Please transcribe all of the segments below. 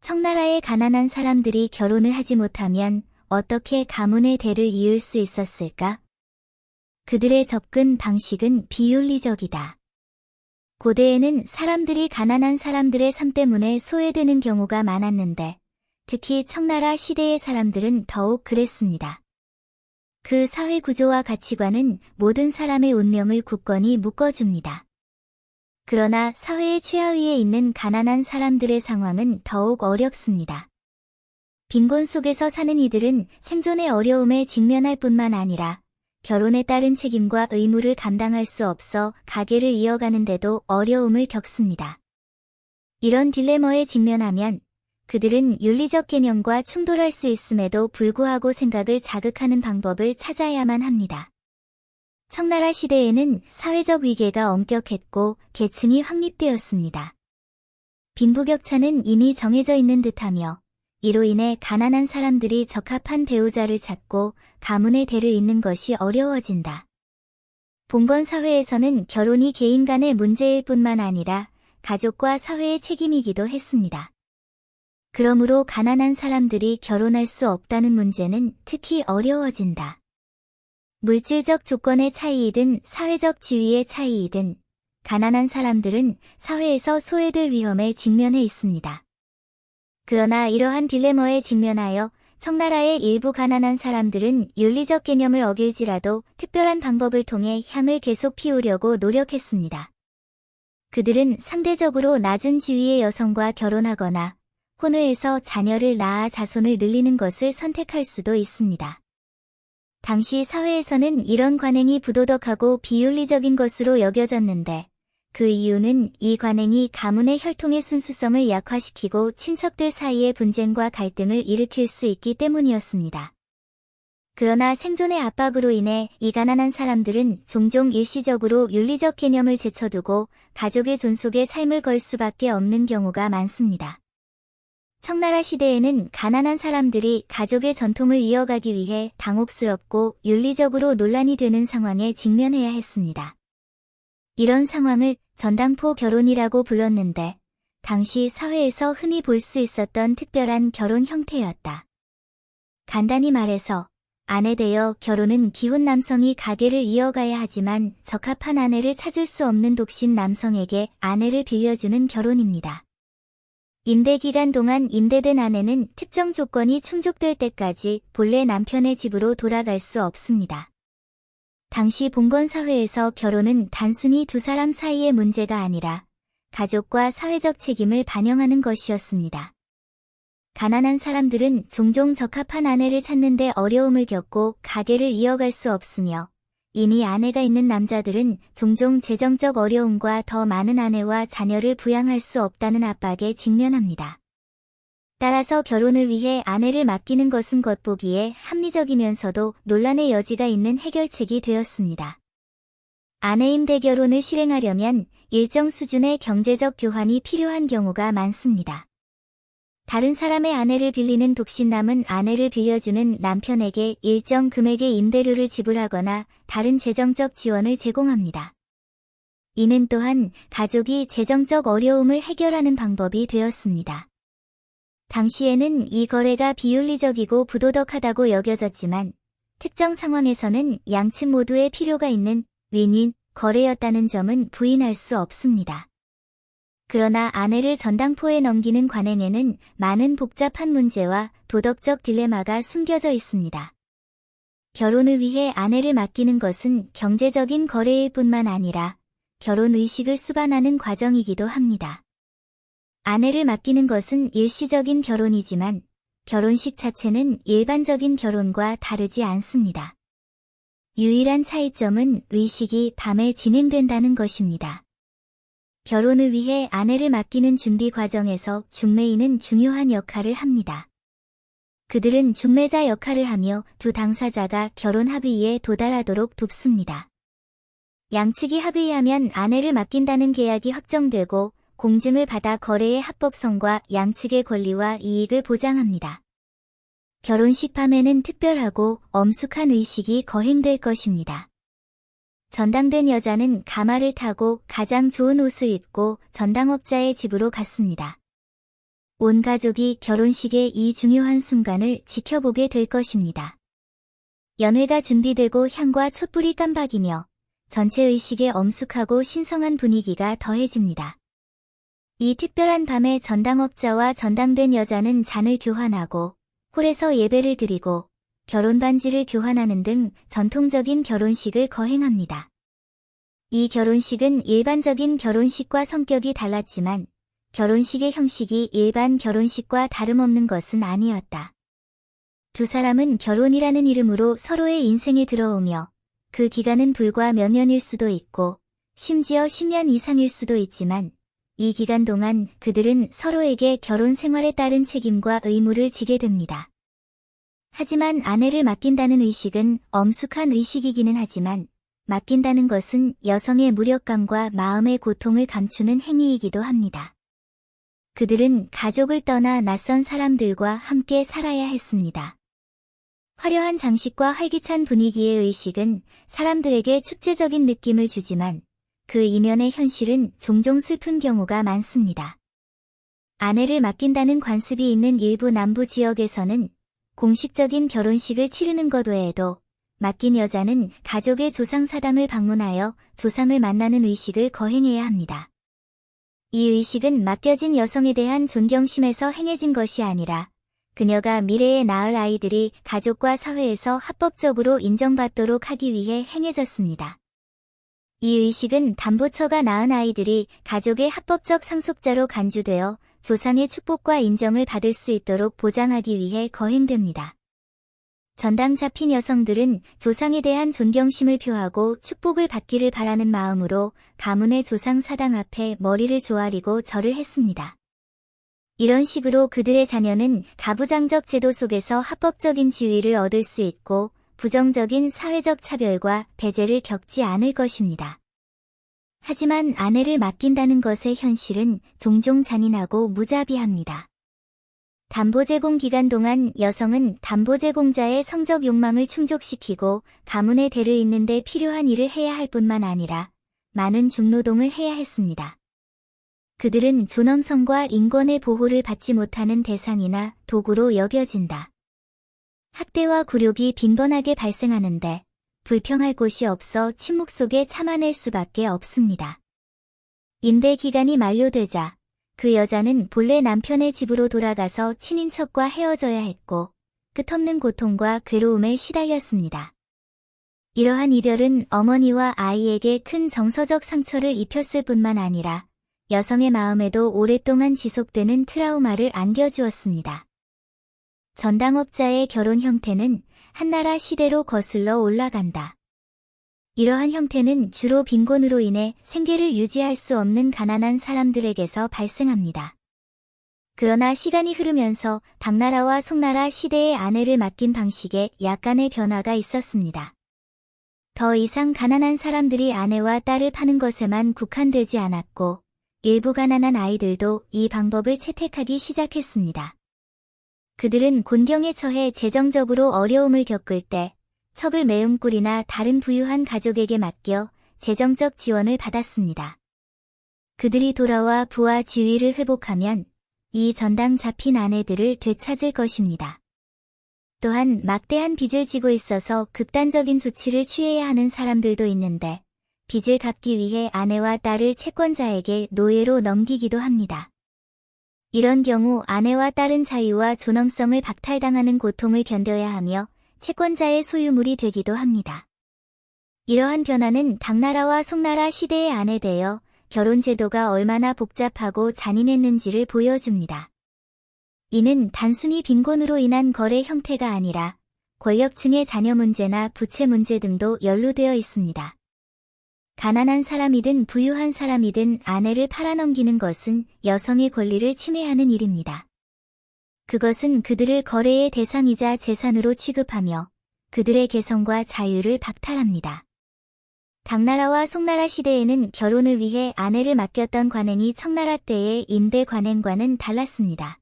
청나라의 가난한 사람들이 결혼을 하지 못하면 어떻게 가문의 대를 이을 수 있었을까? 그들의 접근 방식은 비윤리적이다. 고대에는 사람들이 가난한 사람들의 삶 때문에 소외되는 경우가 많았는데, 특히 청나라 시대의 사람들은 더욱 그랬습니다. 그 사회 구조와 가치관은 모든 사람의 운명을 굳건히 묶어줍니다. 그러나 사회의 최하위에 있는 가난한 사람들의 상황은 더욱 어렵습니다. 빈곤 속에서 사는 이들은 생존의 어려움에 직면할 뿐만 아니라 결혼에 따른 책임과 의무를 감당할 수 없어 가계를 이어가는데도 어려움을 겪습니다. 이런 딜레마에 직면하면 그들은 윤리적 개념과 충돌할 수 있음에도 불구하고 생각을 자극하는 방법을 찾아야만 합니다. 청나라 시대에는 사회적 위계가 엄격했고 계층이 확립되었습니다. 빈부격차는 이미 정해져 있는 듯하며 이로 인해 가난한 사람들이 적합한 배우자를 찾고 가문의 대를 잇는 것이 어려워진다. 봉건 사회에서는 결혼이 개인 간의 문제일 뿐만 아니라 가족과 사회의 책임이기도 했습니다. 그러므로 가난한 사람들이 결혼할 수 없다는 문제는 특히 어려워진다. 물질적 조건의 차이이든 사회적 지위의 차이이든 가난한 사람들은 사회에서 소외될 위험에 직면해 있습니다. 그러나 이러한 딜레마에 직면하여 청나라의 일부 가난한 사람들은 윤리적 개념을 어길지라도 특별한 방법을 통해 향을 계속 피우려고 노력했습니다. 그들은 상대적으로 낮은 지위의 여성과 결혼하거나 혼외에서 자녀를 낳아 자손을 늘리는 것을 선택할 수도 있습니다. 당시 사회에서는 이런 관행이 부도덕하고 비윤리적인 것으로 여겨졌는데 그 이유는 이 관행이 가문의 혈통의 순수성을 약화시키고 친척들 사이의 분쟁과 갈등을 일으킬 수 있기 때문이었습니다. 그러나 생존의 압박으로 인해 이 가난한 사람들은 종종 일시적으로 윤리적 개념을 제쳐두고 가족의 존속에 삶을 걸 수밖에 없는 경우가 많습니다. 청나라 시대에는 가난한 사람들이 가족의 전통을 이어가기 위해 당혹스럽고 윤리적으로 논란이 되는 상황에 직면해야 했습니다. 이런 상황을 전당포 결혼이라고 불렀는데 당시 사회에서 흔히 볼 수 있었던 특별한 결혼 형태였다. 간단히 말해서 아내 되어 결혼은 기혼 남성이 가계를 이어가야 하지만 적합한 아내를 찾을 수 없는 독신 남성에게 아내를 빌려주는 결혼입니다. 임대 기간 동안 임대된 아내는 특정 조건이 충족될 때까지 본래 남편의 집으로 돌아갈 수 없습니다. 당시 봉건 사회에서 결혼은 단순히 두 사람 사이의 문제가 아니라 가족과 사회적 책임을 반영하는 것이었습니다. 가난한 사람들은 종종 적합한 아내를 찾는 데 어려움을 겪고 가계를 이어갈 수 없으며 이미 아내가 있는 남자들은 종종 재정적 어려움과 더 많은 아내와 자녀를 부양할 수 없다는 압박에 직면합니다. 따라서 결혼을 위해 아내를 맡기는 것은 겉보기에 합리적이면서도 논란의 여지가 있는 해결책이 되었습니다. 아내 임대 결혼을 실행하려면 일정 수준의 경제적 교환이 필요한 경우가 많습니다. 다른 사람의 아내를 빌리는 독신남은 아내를 빌려주는 남편에게 일정 금액의 임대료를 지불하거나 다른 재정적 지원을 제공합니다. 이는 또한 가족이 재정적 어려움을 해결하는 방법이 되었습니다. 당시에는 이 거래가 비윤리적이고 부도덕하다고 여겨졌지만 특정 상황에서는 양측 모두의 필요가 있는 윈윈 거래였다는 점은 부인할 수 없습니다. 그러나 아내를 전당포에 넘기는 관행에는 많은 복잡한 문제와 도덕적 딜레마가 숨겨져 있습니다. 결혼을 위해 아내를 맡기는 것은 경제적인 거래일 뿐만 아니라 결혼 의식을 수반하는 과정이기도 합니다. 아내를 맡기는 것은 일시적인 결혼이지만 결혼식 자체는 일반적인 결혼과 다르지 않습니다. 유일한 차이점은 의식이 밤에 진행된다는 것입니다. 결혼을 위해 아내를 맡기는 준비 과정에서 중매인은 중요한 역할을 합니다. 그들은 중매자 역할을 하며 두 당사자가 결혼 합의에 도달하도록 돕습니다. 양측이 합의하면 아내를 맡긴다는 계약이 확정되고 공증을 받아 거래의 합법성과 양측의 권리와 이익을 보장합니다. 결혼식 밤에는 특별하고 엄숙한 의식이 거행될 것입니다. 전당된 여자는 가마를 타고 가장 좋은 옷을 입고 전당업자의 집으로 갔습니다. 온 가족이 결혼식의 이 중요한 순간을 지켜보게 될 것입니다. 연회가 준비되고 향과 촛불이 깜박이며 전체 의식에 엄숙하고 신성한 분위기가 더해집니다. 이 특별한 밤에 전당업자와 전당된 여자는 잔을 교환하고 홀에서 예배를 드리고 결혼 반지를 교환하는 등 전통적인 결혼식을 거행합니다. 이 결혼식은 일반적인 결혼식과 성격이 달랐지만 결혼식의 형식이 일반 결혼식과 다름없는 것은 아니었다. 두 사람은 결혼이라는 이름으로 서로의 인생에 들어오며 그 기간은 불과 몇 년일 수도 있고 심지어 10년 이상일 수도 있지만 이 기간 동안 그들은 서로에게 결혼 생활에 따른 책임과 의무를 지게 됩니다. 하지만 아내를 맡긴다는 의식은 엄숙한 의식이기는 하지만 맡긴다는 것은 여성의 무력감과 마음의 고통을 감추는 행위이기도 합니다. 그들은 가족을 떠나 낯선 사람들과 함께 살아야 했습니다. 화려한 장식과 활기찬 분위기의 의식은 사람들에게 축제적인 느낌을 주지만 그 이면의 현실은 종종 슬픈 경우가 많습니다. 아내를 맡긴다는 관습이 있는 일부 남부 지역에서는 공식적인 결혼식을 치르는 것 외에도 맡긴 여자는 가족의 조상 사당을 방문하여 조상을 만나는 의식을 거행해야 합니다. 이 의식은 맡겨진 여성에 대한 존경심에서 행해진 것이 아니라 그녀가 미래에 낳을 아이들이 가족과 사회에서 합법적으로 인정받도록 하기 위해 행해졌습니다. 이 의식은 담보처가 낳은 아이들이 가족의 합법적 상속자로 간주되어 조상의 축복과 인정을 받을 수 있도록 보장하기 위해 거행됩니다. 전당 잡힌 여성들은 조상에 대한 존경심을 표하고 축복을 받기를 바라는 마음으로 가문의 조상 사당 앞에 머리를 조아리고 절을 했습니다. 이런 식으로 그들의 자녀는 가부장적 제도 속에서 합법적인 지위를 얻을 수 있고 부정적인 사회적 차별과 배제를 겪지 않을 것입니다. 하지만 아내를 맡긴다는 것의 현실은 종종 잔인하고 무자비합니다. 담보 제공 기간 동안 여성은 담보 제공자의 성적 욕망을 충족시키고 가문의 대를 잇는 데 필요한 일을 해야 할 뿐만 아니라 많은 중노동을 해야 했습니다. 그들은 존엄성과 인권의 보호를 받지 못하는 대상이나 도구로 여겨진다. 학대와 굴욕이 빈번하게 발생하는데 불평할 곳이 없어 침묵 속에 참아낼 수밖에 없습니다. 임대 기간이 만료되자 그 여자는 본래 남편의 집으로 돌아가서 친인척과 헤어져야 했고 끝없는 고통과 괴로움에 시달렸습니다. 이러한 이별은 어머니와 아이에게 큰 정서적 상처를 입혔을 뿐만 아니라 여성의 마음에도 오랫동안 지속되는 트라우마를 안겨주었습니다. 전당업자의 결혼 형태는 한나라 시대로 거슬러 올라간다. 이러한 형태는 주로 빈곤으로 인해 생계를 유지할 수 없는 가난한 사람들에게서 발생합니다. 그러나 시간이 흐르면서 당나라와 송나라 시대의 아내를 맡긴 방식에 약간의 변화가 있었습니다. 더 이상 가난한 사람들이 아내와 딸을 파는 것에만 국한되지 않았고 일부 가난한 아이들도 이 방법을 채택하기 시작했습니다. 그들은 곤경에 처해 재정적으로 어려움을 겪을 때 첩을 메운 꿀이나 다른 부유한 가족에게 맡겨 재정적 지원을 받았습니다. 그들이 돌아와 부와 지위를 회복하면 이 전당 잡힌 아내들을 되찾을 것입니다. 또한 막대한 빚을 지고 있어서 극단적인 조치를 취해야 하는 사람들도 있는데 빚을 갚기 위해 아내와 딸을 채권자에게 노예로 넘기기도 합니다. 이런 경우 아내와 딸은 자유와 존엄성을 박탈당하는 고통을 견뎌야 하며 채권자의 소유물이 되기도 합니다. 이러한 변화는 당나라와 송나라 시대의 안에 대여 결혼 제도가 얼마나 복잡하고 잔인했는지를 보여줍니다. 이는 단순히 빈곤으로 인한 거래 형태가 아니라 권력층의 자녀 문제나 부채 문제 등도 연루되어 있습니다. 가난한 사람이든 부유한 사람이든 아내를 팔아넘기는 것은 여성의 권리를 침해하는 일입니다. 그것은 그들을 거래의 대상이자 재산으로 취급하며 그들의 개성과 자유를 박탈합니다. 당나라와 송나라 시대에는 결혼을 위해 아내를 맡겼던 관행이 청나라 때의 임대 관행과는 달랐습니다.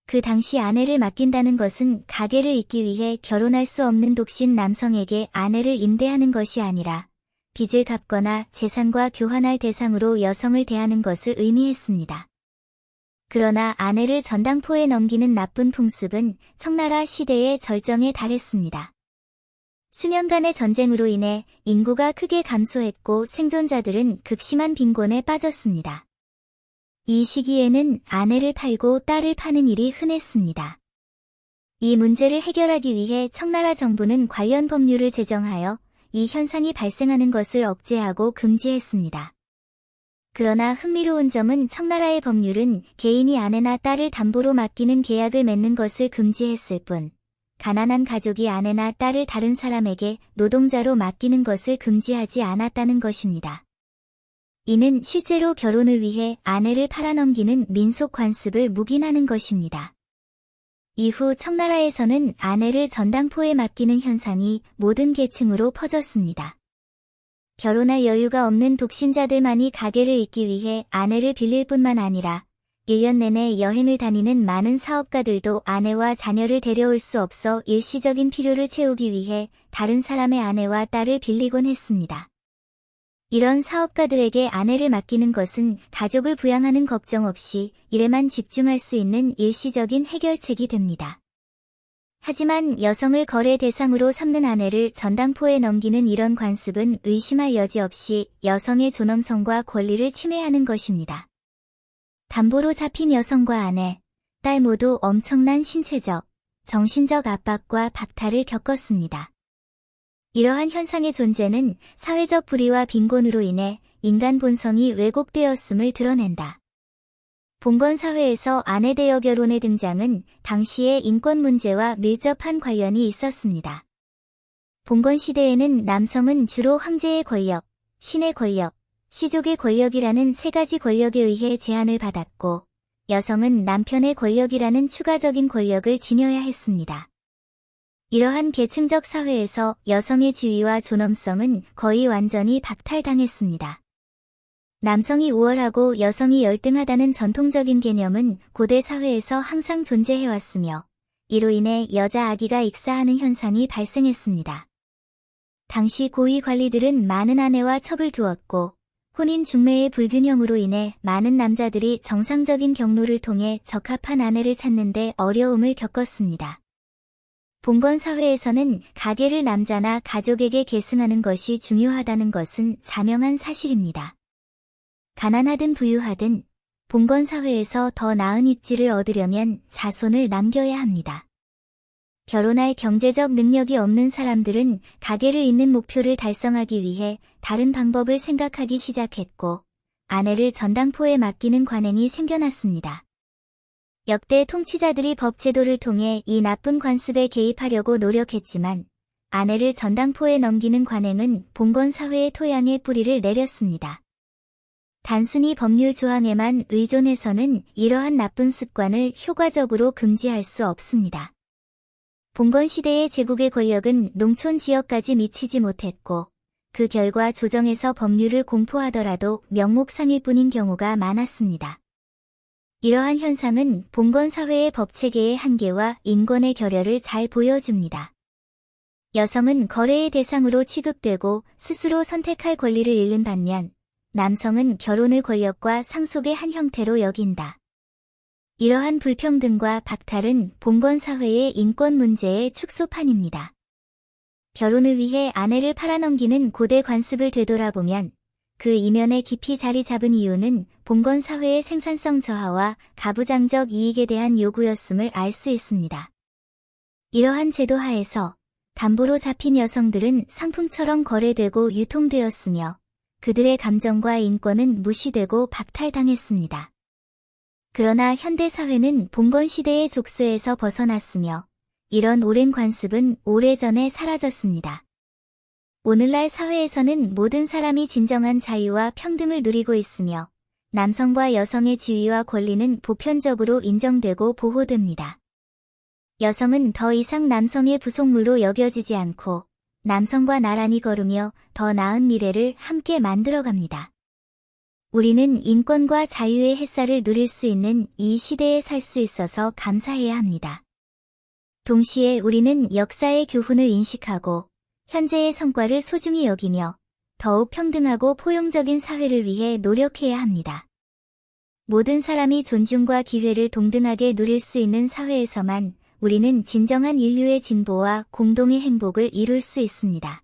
그 당시 아내를 맡긴다는 것은 가계를 잇기 위해 결혼할 수 없는 독신 남성에게 아내를 임대하는 것이 아니라 빚을 갚거나 재산과 교환할 대상으로 여성을 대하는 것을 의미했습니다. 그러나 아내를 전당포에 넘기는 나쁜 풍습은 청나라 시대의 절정에 달했습니다. 수년간의 전쟁으로 인해 인구가 크게 감소했고 생존자들은 극심한 빈곤에 빠졌습니다. 이 시기에는 아내를 팔고 딸을 파는 일이 흔했습니다. 이 문제를 해결하기 위해 청나라 정부는 관련 법률을 제정하여 이 현상이 발생하는 것을 억제하고 금지했습니다. 그러나 흥미로운 점은 청나라의 법률은 개인이 아내나 딸을 담보로 맡기는 계약을 맺는 것을 금지했을 뿐, 가난한 가족이 아내나 딸을 다른 사람에게 노동자로 맡기는 것을 금지하지 않았다는 것입니다. 이는 실제로 결혼을 위해 아내를 팔아넘기는 민속 관습을 묵인하는 것입니다. 이후 청나라에서는 아내를 전당포에 맡기는 현상이 모든 계층으로 퍼졌습니다. 결혼할 여유가 없는 독신자들만이 가게를 잇기 위해 아내를 빌릴 뿐만 아니라 1년 내내 여행을 다니는 많은 사업가들도 아내와 자녀를 데려올 수 없어 일시적인 필요를 채우기 위해 다른 사람의 아내와 딸을 빌리곤 했습니다. 이런 사업가들에게 아내를 맡기는 것은 가족을 부양하는 걱정 없이 일에만 집중할 수 있는 일시적인 해결책이 됩니다. 하지만 여성을 거래 대상으로 삼는 아내를 전당포에 넘기는 이런 관습은 의심할 여지 없이 여성의 존엄성과 권리를 침해하는 것입니다. 담보로 잡힌 여성과 아내, 딸 모두 엄청난 신체적, 정신적 압박과 박탈을 겪었습니다. 이러한 현상의 존재는 사회적 불의와 빈곤으로 인해 인간 본성이 왜곡되었음을 드러낸다. 봉건 사회에서 아내 대여 결혼의 등장은 당시의 인권 문제와 밀접한 관련이 있었습니다. 봉건 시대에는 남성은 주로 황제의 권력, 신의 권력, 시족의 권력이라는 세 가지 권력에 의해 제한을 받았고, 여성은 남편의 권력이라는 추가적인 권력을 지녀야 했습니다. 이러한 계층적 사회에서 여성의 지위와 존엄성은 거의 완전히 박탈당했습니다. 남성이 우월하고 여성이 열등하다는 전통적인 개념은 고대 사회에서 항상 존재해왔으며, 이로 인해 여자 아기가 익사하는 현상이 발생했습니다. 당시 고위 관리들은 많은 아내와 첩을 두었고, 혼인 중매의 불균형으로 인해 많은 남자들이 정상적인 경로를 통해 적합한 아내를 찾는 데 어려움을 겪었습니다. 봉건 사회에서는 가계를 남자나 가족에게 계승하는 것이 중요하다는 것은 자명한 사실입니다. 가난하든 부유하든 봉건 사회에서 더 나은 입지를 얻으려면 자손을 남겨야 합니다. 결혼할 경제적 능력이 없는 사람들은 가계를 잇는 목표를 달성하기 위해 다른 방법을 생각하기 시작했고, 아내를 전당포에 맡기는 관행이 생겨났습니다. 역대 통치자들이 법 제도를 통해 이 나쁜 관습에 개입하려고 노력했지만, 아내를 전당포에 넘기는 관행은 봉건 사회의 토양에 뿌리를 내렸습니다. 단순히 법률 조항에만 의존해서는 이러한 나쁜 습관을 효과적으로 금지할 수 없습니다. 봉건 시대의 제국의 권력은 농촌 지역까지 미치지 못했고, 그 결과 조정에서 법률을 공포하더라도 명목상일 뿐인 경우가 많았습니다. 이러한 현상은 봉건 사회의 법체계의 한계와 인권의 결여를 잘 보여줍니다. 여성은 거래의 대상으로 취급되고 스스로 선택할 권리를 잃는 반면, 남성은 결혼을 권력과 상속의 한 형태로 여긴다. 이러한 불평등과 박탈은 봉건 사회의 인권 문제의 축소판입니다. 결혼을 위해 아내를 팔아넘기는 고대 관습을 되돌아보면 그 이면에 깊이 자리 잡은 이유는 봉건 사회의 생산성 저하와 가부장적 이익에 대한 요구였음을 알 수 있습니다. 이러한 제도 하에서 담보로 잡힌 여성들은 상품처럼 거래되고 유통되었으며 그들의 감정과 인권은 무시되고 박탈당했습니다. 그러나 현대사회는 봉건 시대의 족쇄에서 벗어났으며 이런 오랜 관습은 오래전에 사라졌습니다. 오늘날 사회에서는 모든 사람이 진정한 자유와 평등을 누리고 있으며 남성과 여성의 지위와 권리는 보편적으로 인정되고 보호됩니다. 여성은 더 이상 남성의 부속물로 여겨지지 않고 남성과 나란히 걸으며 더 나은 미래를 함께 만들어갑니다. 우리는 인권과 자유의 햇살을 누릴 수 있는 이 시대에 살 수 있어서 감사해야 합니다. 동시에 우리는 역사의 교훈을 인식하고 현재의 성과를 소중히 여기며 더욱 평등하고 포용적인 사회를 위해 노력해야 합니다. 모든 사람이 존중과 기회를 동등하게 누릴 수 있는 사회에서만 우리는 진정한 인류의 진보와 공동의 행복을 이룰 수 있습니다.